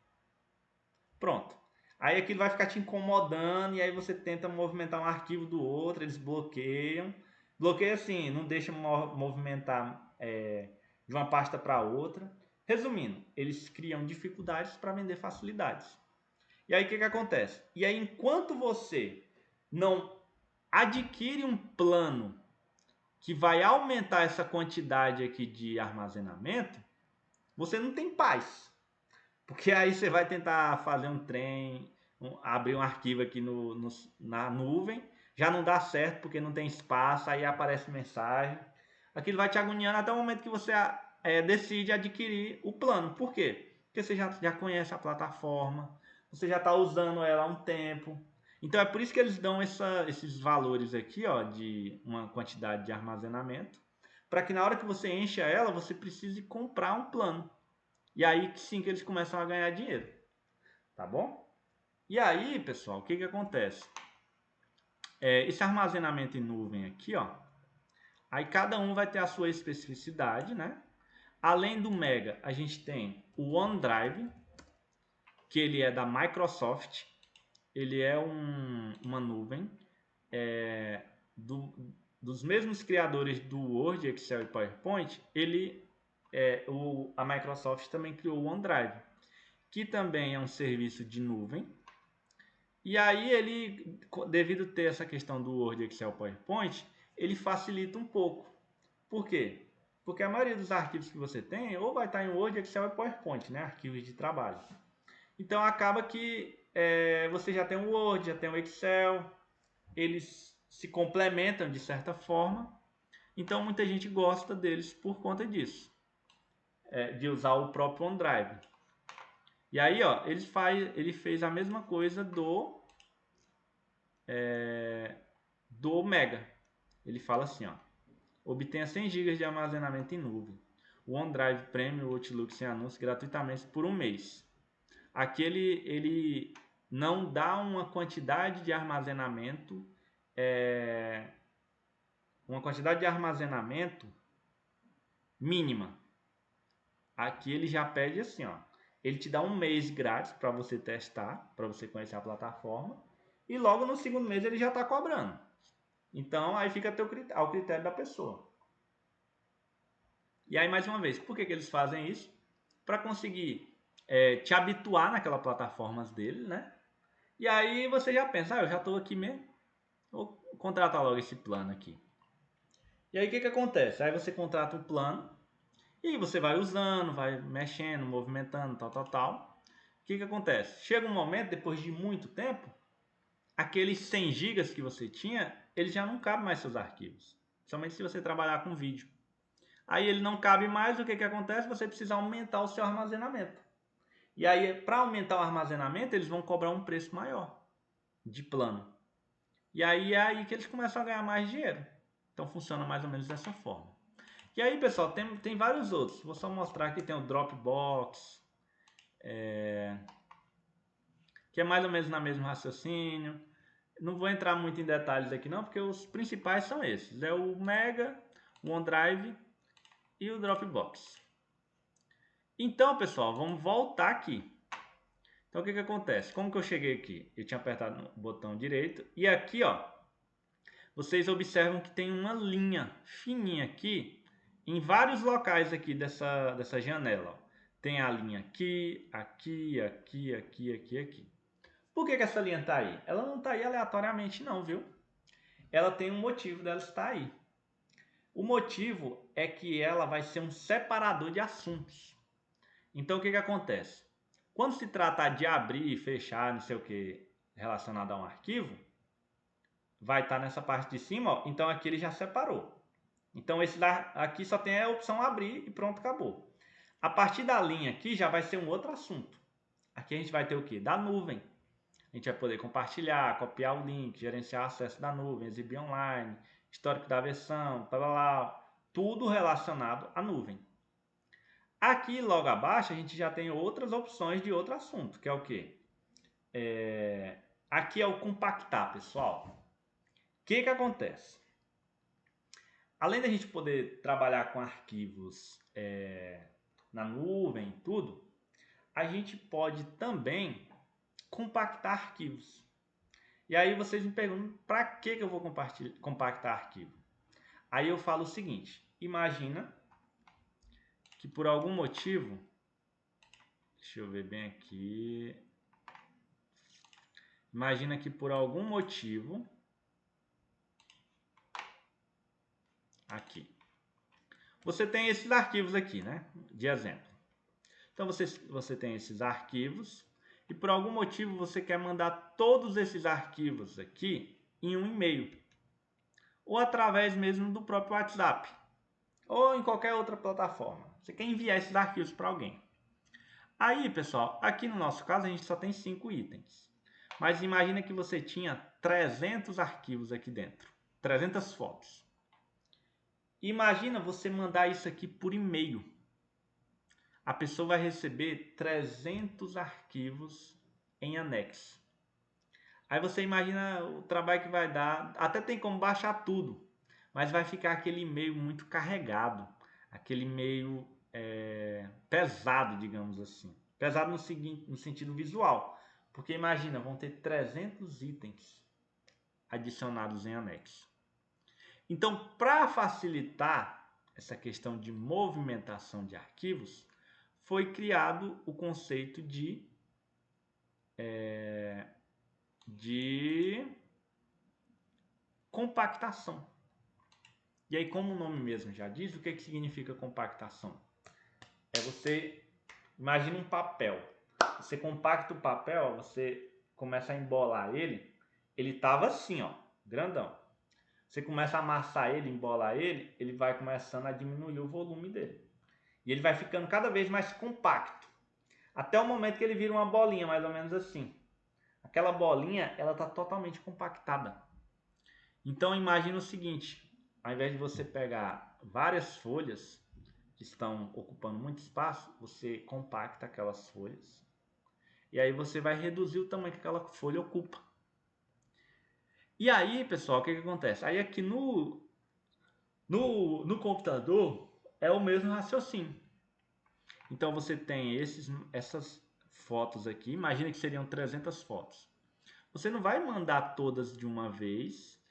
Pronto. Aí aquilo vai ficar te incomodando e aí você tenta movimentar um arquivo do outro, eles bloqueiam. Bloqueia assim, não deixa movimentar de uma pasta para outra. Resumindo, eles criam dificuldades para vender facilidades. E aí o que acontece? E aí enquanto você não adquire um plano que vai aumentar essa quantidade aqui de armazenamento, você não tem paz. Porque aí você vai tentar fazer um trem, abrir um arquivo aqui na nuvem, já não dá certo porque não tem espaço, aí aparece mensagem. Aquilo vai te agoniando até o momento que você decide adquirir o plano. Por quê? Porque você já conhece a plataforma, você já está usando ela há um tempo. Então é por isso que eles dão esses valores aqui, ó, de uma quantidade de armazenamento, para que na hora que você encha ela, você precise comprar um plano. E aí sim que eles começam a ganhar dinheiro. Tá bom? E aí, pessoal, o que acontece? Esse armazenamento em nuvem aqui, ó. Aí cada um vai ter a sua especificidade, né? Além do Mega, a gente tem o OneDrive, que ele é da Microsoft. Ele é uma nuvem dos mesmos criadores do Word, Excel e PowerPoint. A Microsoft também criou o OneDrive, que também é um serviço de nuvem. E aí ele, devido ter essa questão do Word, Excel, PowerPoint, ele facilita um pouco. Por quê? Porque a maioria dos arquivos que você tem ou vai estar em Word, Excel e PowerPoint, né? Arquivos de trabalho. Então acaba que você já tem o Word, já tem o Excel, eles se complementam de certa forma. Então muita gente gosta deles por conta disso, de usar o próprio OneDrive. E aí, ó, ele fez a mesma coisa do Mega. Ele fala assim, ó, obtenha 100 GB de armazenamento em nuvem. O OneDrive Premium Outlook sem anúncio gratuitamente por um mês. Aqui ele não dá uma quantidade de armazenamento, mínima. Aqui ele já pede assim, ó, ele te dá um mês grátis para você testar, para você conhecer a plataforma, e logo no segundo mês ele já está cobrando. Então aí fica ao critério da pessoa. E aí mais uma vez, por que eles fazem isso? para conseguir te habituar naquela plataforma dele, né? E aí você já pensa, eu já estou aqui mesmo, vou contratar logo esse plano aqui. E aí o que acontece? Aí você contrata um plano e você vai usando, vai mexendo, movimentando, tal. O que acontece? Chega um momento, depois de muito tempo, aqueles 100 gigas que você tinha, ele já não cabe mais seus arquivos. Somente se você trabalhar com vídeo. Aí ele não cabe mais, o que acontece? Você precisa aumentar o seu armazenamento. E aí, para aumentar o armazenamento, eles vão cobrar um preço maior de plano. E aí é aí que eles começam a ganhar mais dinheiro. Então funciona mais ou menos dessa forma. E aí, pessoal, tem vários outros. Vou só mostrar aqui, tem o Dropbox, que é mais ou menos no mesmo raciocínio. Não vou entrar muito em detalhes aqui não, porque os principais são esses. É o Mega, o OneDrive e o Dropbox. Então, pessoal, vamos voltar aqui. Então, o que acontece? Como que eu cheguei aqui? Eu tinha apertado no botão direito e aqui, ó, vocês observam que tem uma linha fininha aqui em vários locais aqui dessa janela. Ó. Tem a linha aqui, aqui, aqui, aqui, aqui, aqui. Por que essa linha está aí? Ela não está aí aleatoriamente não, viu? Ela tem um motivo dela estar aí. O motivo é que ela vai ser um separador de assuntos. Então, o que acontece? Quando se tratar de abrir e fechar, não sei o que, relacionado a um arquivo, vai estar nessa parte de cima, ó, então aqui ele já separou. Então esse aqui só tem a opção abrir e pronto, acabou. A partir da linha aqui já vai ser um outro assunto. Aqui a gente vai ter o que? Da nuvem. A gente vai poder compartilhar, copiar o link, gerenciar o acesso da nuvem, exibir online, histórico da versão, tudo relacionado à nuvem. Aqui logo abaixo a gente já tem outras opções de outro assunto, que é o que? Aqui é o compactar, pessoal. O que acontece? Além da gente poder trabalhar com arquivos na nuvem e tudo, a gente pode também compactar arquivos. E aí vocês me perguntam, para que eu vou compactar arquivo? Aí eu falo o seguinte, imagina que por algum motivo, deixa eu ver bem aqui, imagina que por algum motivo, aqui, você tem esses arquivos aqui, né, de exemplo. Então você tem esses arquivos e por algum motivo você quer mandar todos esses arquivos aqui em um e-mail. Ou através mesmo do próprio WhatsApp. Ou em qualquer outra plataforma. Você quer enviar esses arquivos para alguém. Aí, pessoal, aqui no nosso caso a gente só tem 5 itens. Mas imagina que você tinha 300 arquivos aqui dentro. 300 fotos. Imagina você mandar isso aqui por e-mail. A pessoa vai receber 300 arquivos em anexo. Aí você imagina o trabalho que vai dar. Até tem como baixar tudo, mas vai ficar aquele e-mail muito carregado, aquele e-mail pesado, digamos assim. Pesado no sentido visual, porque imagina, vão ter 300 itens adicionados em anexo. Então, para facilitar essa questão de movimentação de arquivos, foi criado o conceito de compactação. E aí, como o nome mesmo já diz, o que significa compactação? É você, imagina um papel. Você compacta o papel, você começa a embolar ele estava assim, ó, grandão. Você começa a amassar ele, embolar ele, ele vai começando a diminuir o volume dele. E ele vai ficando cada vez mais compacto. Até o momento que ele vira uma bolinha, mais ou menos assim. Aquela bolinha, ela está totalmente compactada. Então imagina o seguinte, ao invés de você pegar várias folhas que estão ocupando muito espaço, você compacta aquelas folhas. E aí você vai reduzir o tamanho que aquela folha ocupa. E aí, pessoal, o que acontece? Aí aqui no computador é o mesmo raciocínio. Então você tem essas fotos aqui, imagina que seriam 300 fotos. Você não vai mandar todas de uma vez,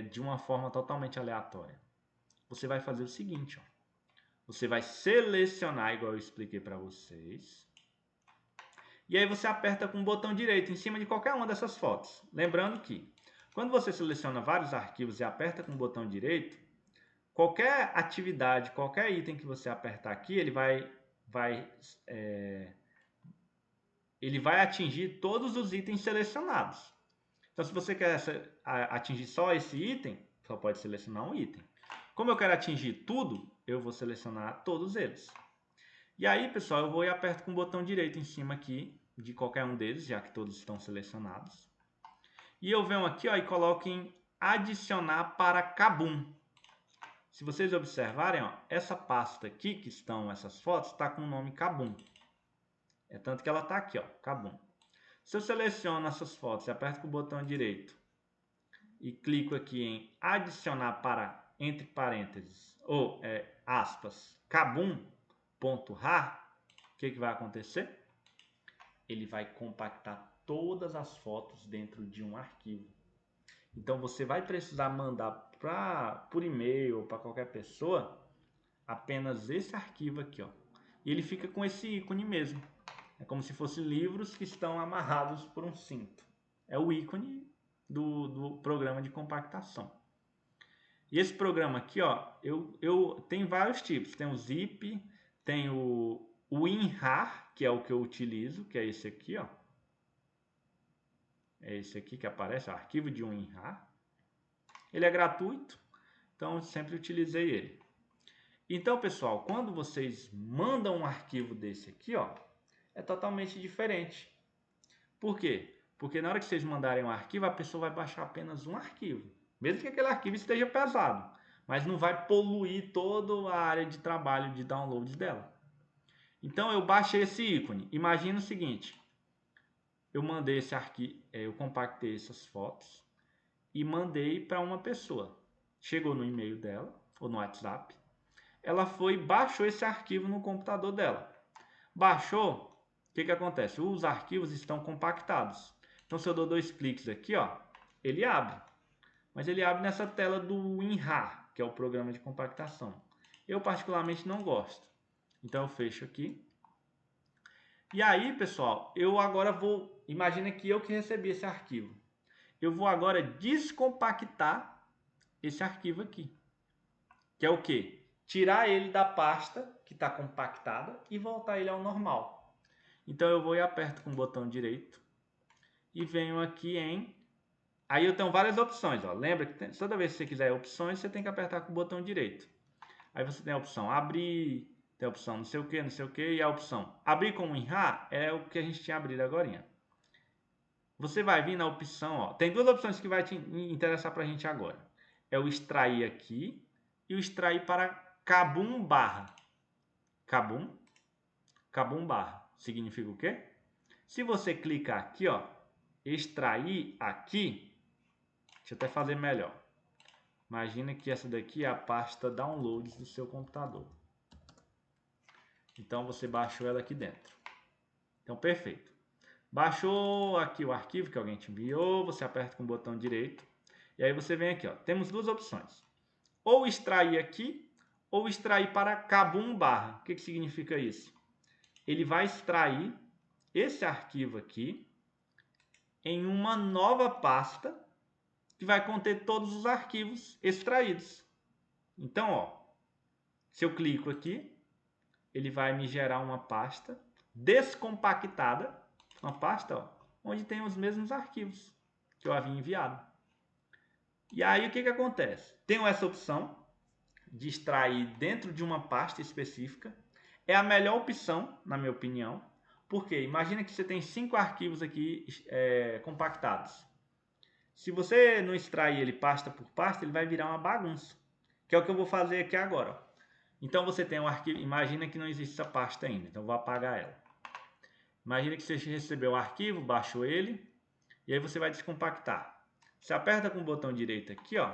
de uma forma totalmente aleatória. Você vai fazer o seguinte, ó. Você vai selecionar, igual eu expliquei para vocês. E aí você aperta com o botão direito em cima de qualquer uma dessas fotos. Lembrando que, quando você seleciona vários arquivos e aperta com o botão direito, qualquer atividade, qualquer item que você apertar aqui, ele vai atingir todos os itens selecionados. Então, se você quer atingir só esse item, só pode selecionar um item. Como eu quero atingir tudo, eu vou selecionar todos eles. E aí, pessoal, eu vou e aperto com o botão direito em cima aqui de qualquer um deles, já que todos estão selecionados. E eu venho aqui, ó, e coloco em adicionar para Kabum. Se vocês observarem, ó, essa pasta aqui que estão essas fotos está com o nome Kabum. É tanto que ela está aqui, ó, Kabum. Se eu seleciono essas fotos e aperto com o botão direito e clico aqui em adicionar para, entre parênteses, ou aspas, kabum.rar, o que vai acontecer? Ele vai compactar todas as fotos dentro de um arquivo. Então você vai precisar mandar por e-mail ou para qualquer pessoa apenas esse arquivo aqui, ó. E ele fica com esse ícone mesmo. É como se fossem livros que estão amarrados por um cinto. É o ícone do programa de compactação. E esse programa aqui, ó, eu tenho vários tipos. Tem o Zip, tem o WinRAR, que é o que eu utilizo, que é esse aqui, ó. É esse aqui que aparece, o arquivo de WinRAR. Ele é gratuito, então eu sempre utilizei ele. Então, pessoal, quando vocês mandam um arquivo desse aqui, ó, é totalmente diferente. Por quê? Porque na hora que vocês mandarem um arquivo, a pessoa vai baixar apenas um arquivo. Mesmo que aquele arquivo esteja pesado. Mas não vai poluir toda a área de trabalho de download dela. Então eu baixei esse ícone. Imagina o seguinte. Eu mandei esse arquivo, eu compactei essas fotos e mandei para uma pessoa. Chegou no e-mail dela ou no WhatsApp. Ela foi e baixou esse arquivo no computador dela. Baixou, o que acontece? Os arquivos estão compactados. Então, se eu dou 2 cliques aqui, ó, ele abre. Mas ele abre nessa tela do WinRAR, que é o programa de compactação. Eu, particularmente, não gosto. Então, eu fecho aqui. E aí, pessoal, eu agora vou... Imagina que eu que recebi esse arquivo. Eu vou agora descompactar esse arquivo aqui. Que é o quê? Tirar ele da pasta que está compactada e voltar ele ao normal. Então eu vou e aperto com o botão direito e venho aqui em... Aí eu tenho várias opções, ó. Lembra que toda vez que você quiser opções, você tem que apertar com o botão direito. Aí você tem a opção abrir, tem a opção não sei o que, e a opção abrir com o WinRAR é o que a gente tinha abrido agora. Você vai vir na opção, ó. Tem duas opções que vai te interessar para a gente agora. É o extrair aqui e o extrair para Kabum barra. Kabum barra. Significa o quê? Se você clicar aqui, ó, extrair aqui, deixa eu até fazer melhor. Imagina que essa daqui é a pasta downloads do seu computador. Então você baixou ela aqui dentro. Então perfeito. Baixou aqui o arquivo que alguém te enviou, você aperta com o botão direito. E aí você vem aqui, ó. Temos duas opções. Ou extrair aqui, ou extrair para Kabum barra. O que significa isso? Ele vai extrair esse arquivo aqui em uma nova pasta que vai conter todos os arquivos extraídos. Então, ó, se eu clico aqui, ele vai me gerar uma pasta descompactada, uma pasta, ó, onde tem os mesmos arquivos que eu havia enviado. E aí o que acontece? Tenho essa opção de extrair dentro de uma pasta específica. É a melhor opção, na minha opinião. Porque imagina que você tem 5 arquivos aqui compactados. Se você não extrair ele pasta por pasta, ele vai virar uma bagunça. Que é o que eu vou fazer aqui agora. Então você tem um arquivo, imagina que não existe essa pasta ainda, então eu vou apagar ela. Imagina que você recebeu o arquivo, baixou ele, e aí você vai descompactar. Você aperta com o botão direito aqui, ó,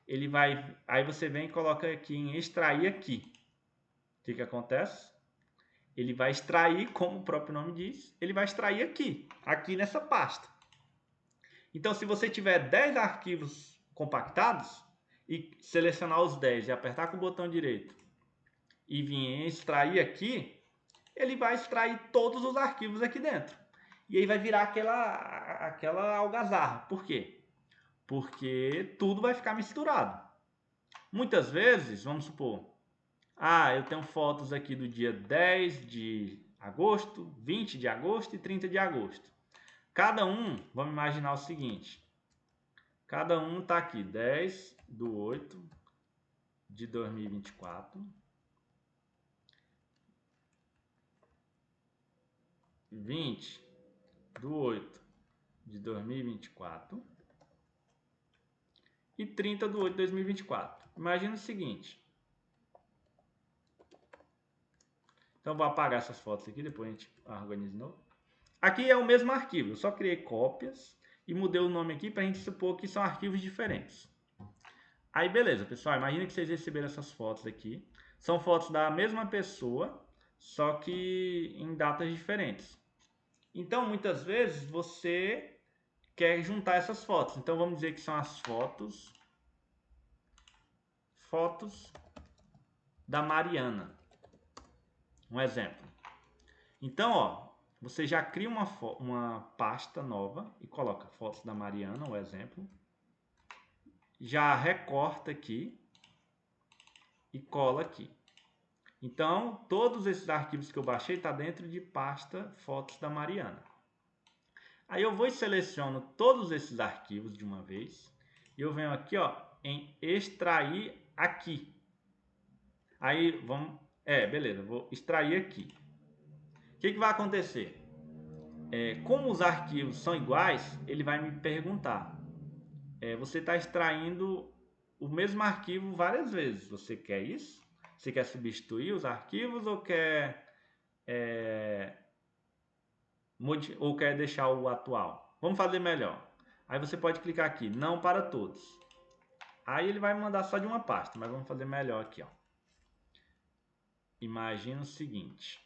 ele vai, aí você vem e coloca aqui em extrair aqui. O que acontece? Ele vai extrair, como o próprio nome diz, ele vai extrair aqui nessa pasta. Então, se você tiver 10 arquivos compactados e selecionar os 10 e apertar com o botão direito e vir extrair aqui, ele vai extrair todos os arquivos aqui dentro. E aí vai virar aquela algazarra. Por quê? Porque tudo vai ficar misturado. Muitas vezes, vamos supor, eu tenho fotos aqui do dia 10 de agosto, 20 de agosto e 30 de agosto. Cada um, vamos imaginar o seguinte, cada um está aqui, 10/8/2024, 20/8/2024 e 30/8/2024. Imagina o seguinte. Então vou apagar essas fotos aqui, depois a gente organiza de novo. Aqui é o mesmo arquivo, eu só criei cópias e mudei o nome aqui para a gente supor que são arquivos diferentes. Aí beleza, pessoal, imagina que vocês receberam essas fotos aqui. São fotos da mesma pessoa, só que em datas diferentes. Então, muitas vezes, você quer juntar essas fotos. Então, vamos dizer que são as fotos da Mariana. Um exemplo. Então, ó, você já cria uma pasta nova e coloca fotos da Mariana, um exemplo. Já recorta aqui e cola aqui. Então, todos esses arquivos que eu baixei estão dentro de pasta fotos da Mariana. Aí eu vou e seleciono todos esses arquivos de uma vez. E eu venho aqui, ó, em extrair aqui. Aí vamos... beleza, vou extrair aqui. O que vai acontecer? Como os arquivos são iguais, ele vai me perguntar. Você está extraindo o mesmo arquivo várias vezes. Você quer isso? Você quer substituir os arquivos ou quer deixar o atual? Vamos fazer melhor. Aí você pode clicar aqui, não para todos. Aí ele vai mandar só de uma pasta, mas vamos fazer melhor aqui, ó. Imagina o seguinte.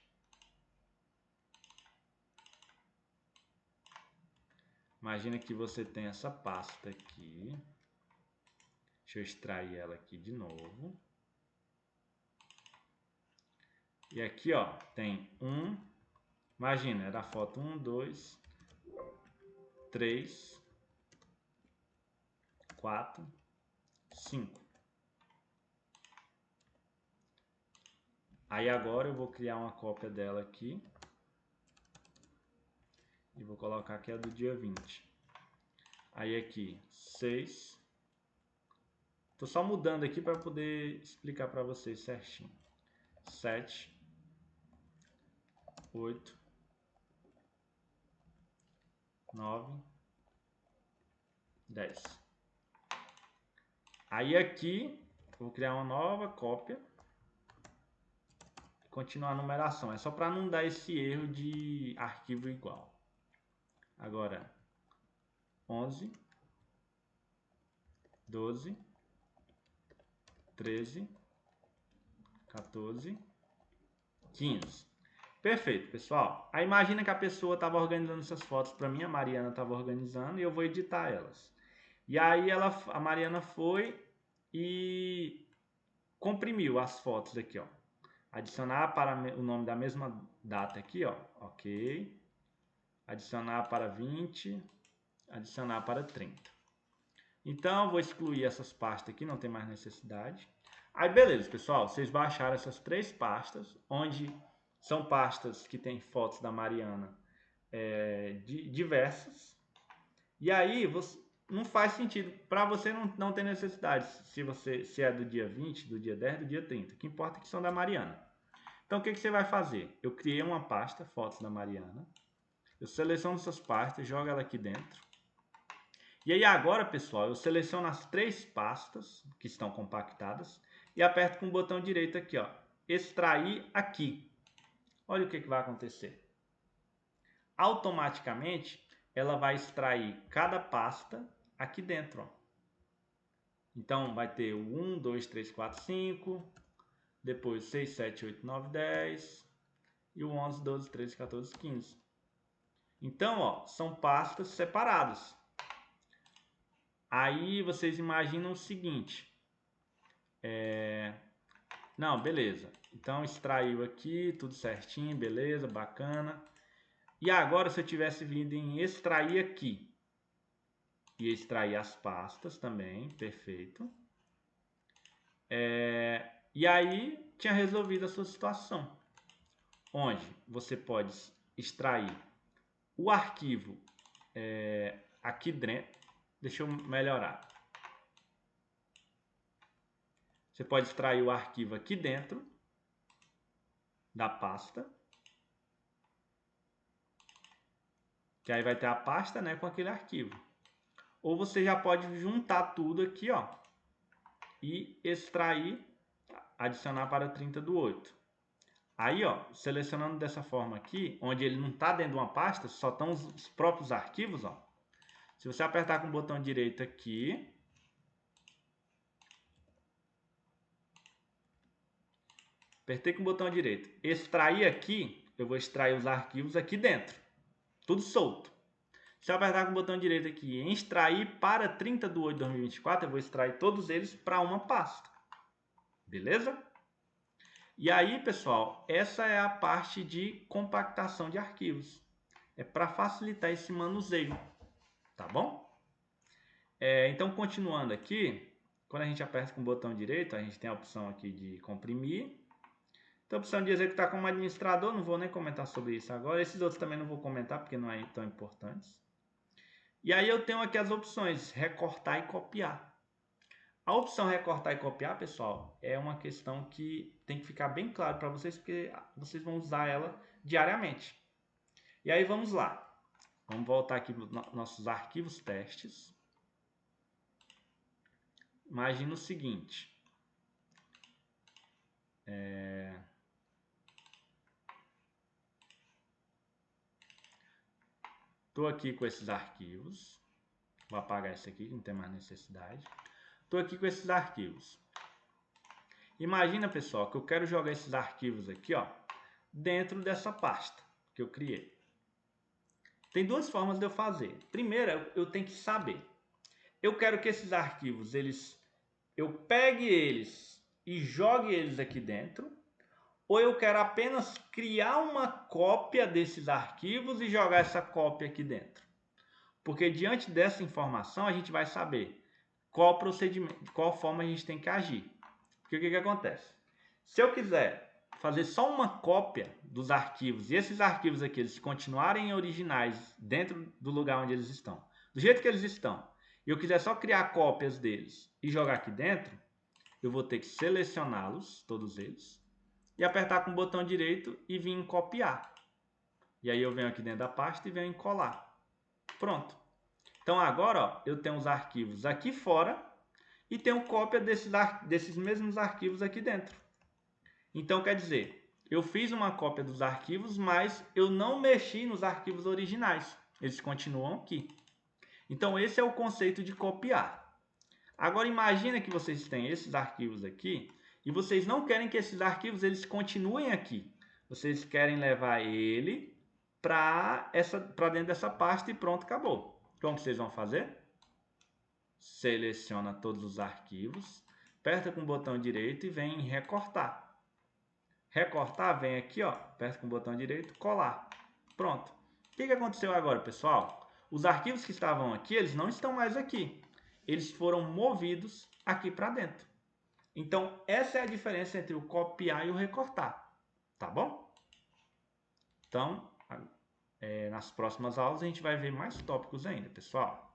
Imagina que você tem essa pasta aqui. Deixa eu extrair ela aqui de novo. E aqui, ó, tem imagina, era a foto 1, 2, 3, 4, 5. Aí agora eu vou criar uma cópia dela aqui. E vou colocar aqui a do dia 20. Aí aqui, 6. Tô só mudando aqui para poder explicar para vocês certinho. 7, 8, 9, 10. Aí aqui, vou criar uma nova cópia. Continuar a numeração. É só para não dar esse erro de arquivo igual. Agora, 11, 12, 13, 14, 15. Perfeito, pessoal. Aí imagina que a pessoa estava organizando essas fotos para mim, a Mariana estava organizando e eu vou editar elas. E aí a Mariana foi e comprimiu as fotos aqui, ó. Adicionar para o nome da mesma data aqui, ó. Ok. Adicionar para 20. Adicionar para 30. Então, eu vou excluir essas pastas aqui, não tem mais necessidade. Aí, beleza, pessoal. Vocês baixaram essas 3 pastas, onde são pastas que tem fotos da Mariana diversas. E aí, não faz sentido. Para você não tem necessidade se é do dia 20, do dia 10, do dia 30. O que importa é que são da Mariana. Então, o que você vai fazer? Eu criei uma pasta, fotos da Mariana. Eu seleciono essas pastas, jogo ela aqui dentro. E aí agora, pessoal, eu seleciono as 3 pastas que estão compactadas e aperto com o botão direito aqui, ó, extrair aqui. Olha o que vai acontecer. Automaticamente, ela vai extrair cada pasta aqui dentro, ó. Então, vai ter o 1, 2, 3, 4, 5, depois 6, 7, 8, 9, 10 e o 11, 12, 13, 14, 15. Então, ó, são pastas separadas. Aí vocês imaginam o seguinte. Não, beleza. Então, extraiu aqui, tudo certinho, beleza, bacana. E agora, se eu tivesse vindo em extrair aqui, ia extrair as pastas também, perfeito. E aí, tinha resolvido a sua situação. Onde você pode extrair o arquivo aqui dentro. Deixa eu melhorar. Você pode extrair o arquivo aqui dentro da pasta. Que aí vai ter a pasta, né, com aquele arquivo. Ou você já pode juntar tudo aqui, ó, e extrair, adicionar para 30/8. Aí, ó, selecionando dessa forma aqui, onde ele não está dentro de uma pasta, só estão os próprios arquivos, ó. Se você apertar com o botão direito aqui, apertei com o botão direito, extrair aqui, eu vou extrair os arquivos aqui dentro, tudo solto. Se eu apertar com o botão direito aqui em extrair para 30/8/2024, eu vou extrair todos eles para uma pasta. Beleza? E aí, pessoal, essa é a parte de compactação de arquivos. É para facilitar esse manuseio, tá bom? Então, continuando aqui, quando a gente aperta com o botão direito, a gente tem a opção aqui de comprimir. Tem a opção de executar como administrador, não vou nem comentar sobre isso agora. Esses outros também não vou comentar, porque não é tão importantes. E aí eu tenho aqui as opções, recortar e copiar. A opção recortar e copiar, pessoal, é uma questão que tem que ficar bem claro para vocês, porque vocês vão usar ela diariamente. E aí vamos lá. Vamos voltar aqui para os nossos arquivos testes. Imagina o seguinte. Estou aqui com esses arquivos. Vou apagar esse aqui, não tem mais necessidade. Estou aqui com esses arquivos. Imagina, pessoal, que eu quero jogar esses arquivos aqui, ó, dentro dessa pasta que eu criei. Tem duas formas de eu fazer. Primeiro, eu tenho que saber. Eu quero que esses arquivos, eu pegue eles e jogue eles aqui dentro, ou eu quero apenas criar uma cópia desses arquivos e jogar essa cópia aqui dentro. Porque diante dessa informação a gente vai saber qual procedimento, qual forma a gente tem que agir. Porque o que acontece? Se eu quiser fazer só uma cópia dos arquivos e esses arquivos aqui eles continuarem originais dentro do lugar onde eles estão, do jeito que eles estão, e eu quiser só criar cópias deles e jogar aqui dentro, eu vou ter que selecioná-los, todos eles, e apertar com o botão direito e vir em copiar. E aí eu venho aqui dentro da pasta e venho em colar. Pronto. Então agora, ó, eu tenho os arquivos aqui fora e tenho cópia desses mesmos arquivos aqui dentro. Então quer dizer, eu fiz uma cópia dos arquivos, mas eu não mexi nos arquivos originais. Eles continuam aqui. Então esse é o conceito de copiar. Agora imagina que vocês têm esses arquivos aqui e vocês não querem que esses arquivos eles continuem aqui. Vocês querem levar ele para dentro dessa pasta e pronto, acabou. Então o que vocês vão fazer? Seleciona todos os arquivos, aperta com o botão direito e vem em recortar. Recortar, vem aqui, ó, aperta com o botão direito, colar. Pronto. O que aconteceu agora, pessoal? Os arquivos que estavam aqui, eles não estão mais aqui. Eles foram movidos aqui para dentro. Então, essa é a diferença entre o copiar e o recortar. Tá bom? Então, nas próximas aulas a gente vai ver mais tópicos ainda, pessoal.